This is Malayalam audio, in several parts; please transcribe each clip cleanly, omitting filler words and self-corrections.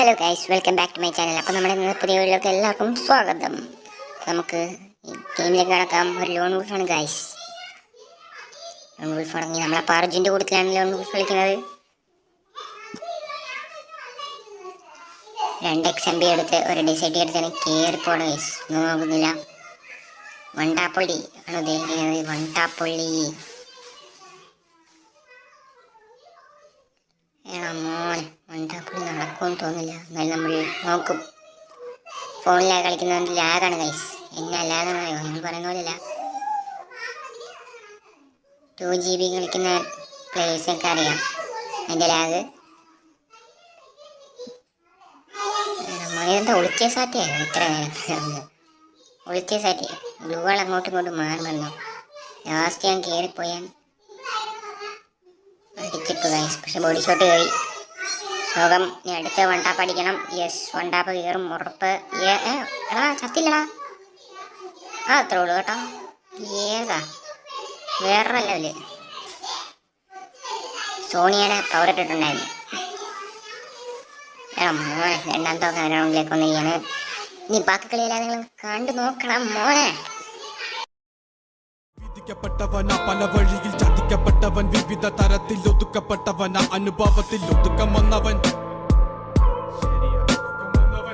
Hello guys, welcome back to my channel. അപ്പോൾ നമ്മുടെ ഇന്നത്തെ പുതിയ വീഡിയോയിലേക്ക് എല്ലാവർക്കും സ്വാഗതം. നമുക്ക് ഈ ഗെയിമിലേക്ക് കിടക്കാം. ഒരു ലോൺ വൂൾഫാണ് ഗൈസ്. ലോൺ വൂൾഫ് ആണെങ്കിൽ നമ്മളെ പാർജിൻ്റെ കൂട്ടത്തിലാണ് ലോൺ വൂൾഫ് കളിക്കുന്നത്. 2 XMB എടുത്ത് ഒരു ഡിസൈഡ് എടുത്താണ് കയറിപ്പോണ് ഗൈസ്. ഒന്നും നോക്കുന്നില്ല. വണ്ടാപ്പള്ളി ആണ് ഉദ്ദേശിക്കുന്നത്. വണ്ടാപ്പള്ളി മോനെ, വണ്ടാപ്പള്ളി നടക്കുമെന്ന് തോന്നില്ല. എന്നാലും നമ്മൾ നോക്കും. ഫോണിലാണ് കളിക്കുന്നതുകൊണ്ട് ലാഗാണ് ഗൈസ്. എന്നെ ലാഗാണ് നിങ്ങൾ പറയുന്ന പോലെയല്ല. 2GB കളിക്കുന്ന പ്ലേയേഴ്സൊക്കെ അറിയാം അതിൻ്റെ ലാഗ്. എന്താ ഒളിച്ച സാറ്റിയായിരുന്നു ഇത്ര നേരം. ഒളിച്ച സാറ്റി ഗ്ലൂകൾ അങ്ങോട്ടും ഇങ്ങോട്ടും മാറുന്നു. ലാസ്റ്റ് ഞാൻ കയറിപ്പോയാൻ അടിച്ചിട്ടു ഗൈസ്. പക്ഷെ ബോഡി ഷോട്ട് കയറി. ശോകം നീ അടുത്ത് വണ്ടാപ്പ് അടിക്കണം. യെസ്, വണ്ടാപ്പ് കയറും ഉറപ്പ്. എടാ ചത്തില്ലടാ. അത്രേ ഉള്ളൂ കേട്ടോ. ഏതാ വേറെ ലെവല്. സോണിയുടെ പവർ ഇട്ടിട്ടുണ്ടായിരുന്നു. മോനെ, രണ്ടാമത്തെ റൗണ്ടിലേക്ക് വന്നിരിക്കുകയാണ്. ഇനി ബാക്കി കളിയെല്ലാം നിങ്ങൾ കണ്ടു നോക്കണം മോനെ. വിധിക്കപ്പെട്ടവന പല വഴിയിൽ ചതിക്കപ്പെട്ടവൻ, വിവിധ തരത്തിൽ ഒതുക്കപ്പെട്ടവന, അനുഭവത്തിൽ ഒതുക്കം വന്നവൻ,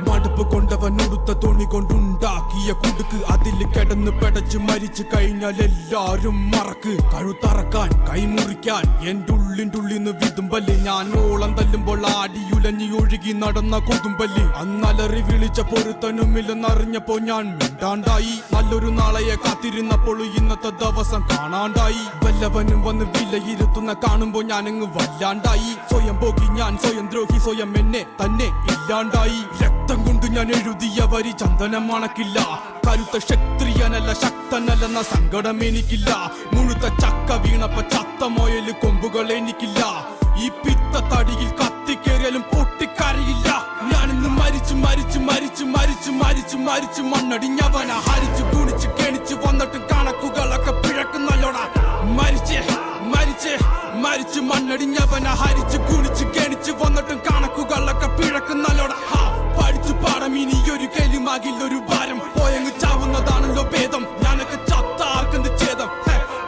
മടുപ്പ് കൊണ്ടവൻ, ഉടുത്ത തുണി കൊണ്ടുണ്ടാക്കിയ കുടുക്ക്, അതിൽ കിടന്ന് പെടച്ച് മരിച്ചു കഴിഞ്ഞാൽ എല്ലാരും മറക്ക്. കഴുത്തറക്കാൻ കൈമുറിക്കാൻ എൻ്റെ ഉള്ളിൻ്റെ വിതുമ്പല്. ഞാൻ ഓളം തല്ലുമ്പോൾ ആടിയുലഞ്ഞി ഒഴുകി നടന്ന കൊതുമ്പല്. അന്നലറി വിളിച്ച പൊരുത്തനുമില്ലെന്നറിഞ്ഞപ്പോ ഞാൻ മിണ്ടാണ്ടായി. നല്ലൊരു നാളെയെ കാത്തിരുന്നപ്പോൾ ഇന്നത്തെ ദിവസം കാണാണ്ടായി. വല്ലവനും വന്ന് വിലയിരുത്തുന്ന കാണുമ്പോ ഞാനങ്ങ് വല്ലാണ്ടായി. സ്വയം പോകി ഞാൻ, സ്വയം ദ്രോഹി, സ്വയം എന്നെ തന്നെ ഇല്ലാണ്ടായി. രക്തം കൊണ്ട് ഞാൻ എഴുതിയ വരി ചന്ദനം മണക്കില്ല. കരുത്ത ക്ഷത്രിയനല്ല ശക്തനല്ലെന്ന സങ്കടം എനിക്കില്ല. മുഴുത്ത ചക്ക വീണപ്പ ചത്ത മൊയല് കൊമ്പുകൾ എനിക്കില്ല. ഈ പിത്ത തടിയിൽ കത്തിക്കേറിയാലും പൊട്ടിക്കരയില്ല. ഞാനിന്ന് മരിച്ചു മരിച്ചു മരിച്ചു മരിച്ചു മരിച്ചു മരിച്ചു മണ്ണടിഞ്ഞവന. ഹരിച്ചു കുണിച്ച് കെണിച്ചു വന്നിട്ടും കണക്കുകളൊക്കെ പിഴക്കുന്നല്ലോടാ. മരിച്ചേ മരിച്ചേ മരിച്ചു മണ്ണടിഞ്ഞവന. ഹരിച്ചു കുണിച്ച് കെണിച്ചു വന്നിട്ടും കണക്കുകളൊക്കെ പിഴക്കുന്നല്ലോടാ. പഠിച്ചു പാടം ഇനിയൊരു കെലിമാകിൽ ഒരു ഭാരം. പോയങ്ങ് ചാവുന്നതാണല്ലോ ഭേദം. ഞാനൊക്കെ ചത്ത ആർക്കെന്ത് ഛേദം.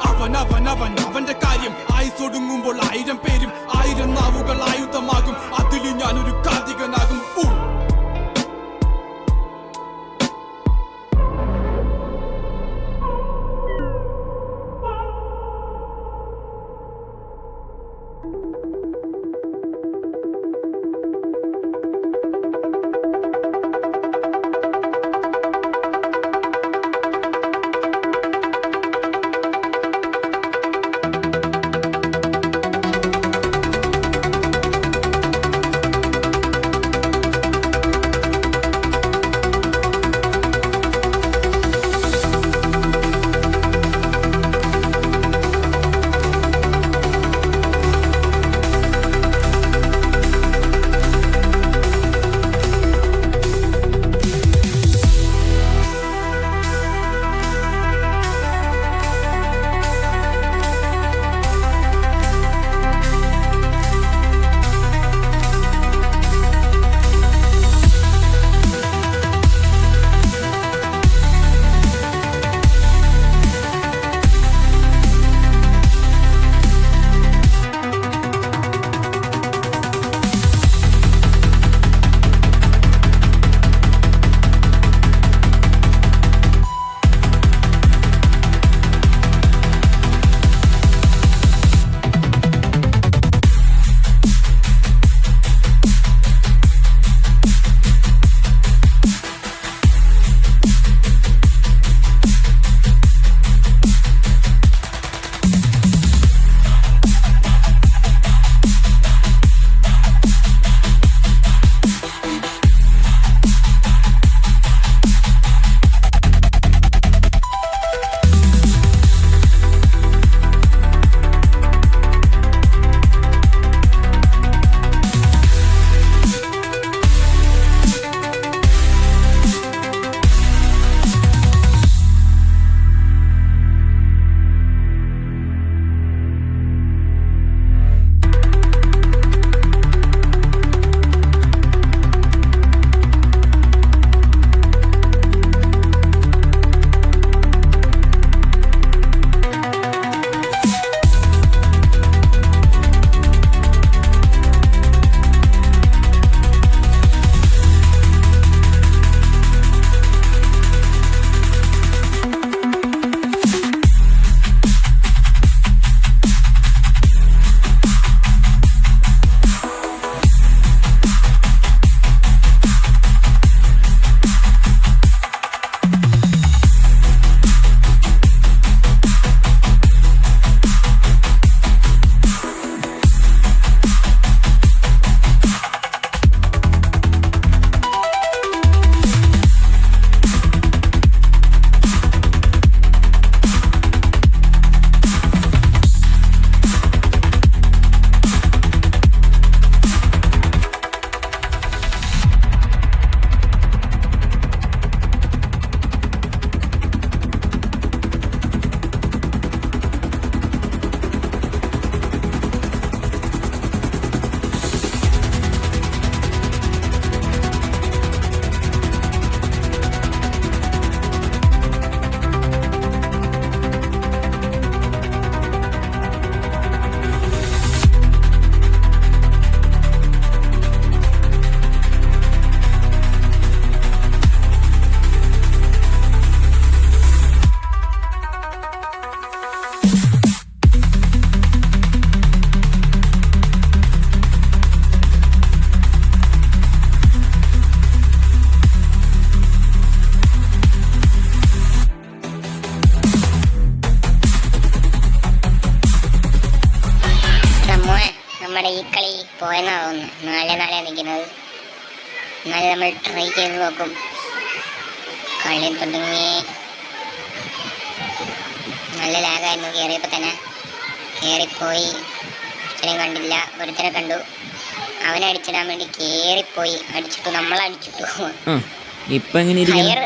അവൻ അവൻ അവൻ അവന്റെ കാര്യം. ആയുസൊടുങ്ങുമ്പോൾ 1000 പേരും 1000 നാവുകൾ ആയുധമാകും. അതിൽ ഞാനൊരു കാതികനാകും. കാണിക്കുന്നത്. എന്നാലും നമ്മൾ ട്രൈ ചെയ്ത് നോക്കും. കളി തുടങ്ങി. നല്ല ലാഗായിരുന്നു കയറിയപ്പോൾ തന്നെ. കയറിപ്പോയി. ഒരുത്തനെ കണ്ടില്ല, ഒരുത്തനെ കണ്ടു. അവനെ അടിച്ചിടാൻ വേണ്ടി കയറിപ്പോയി. അടിച്ചിട്ടു, നമ്മളടിച്ചിട്ടു. ഇപ്പൊ എങ്ങനെ ഇരിക്കുന്നു? ഫയർ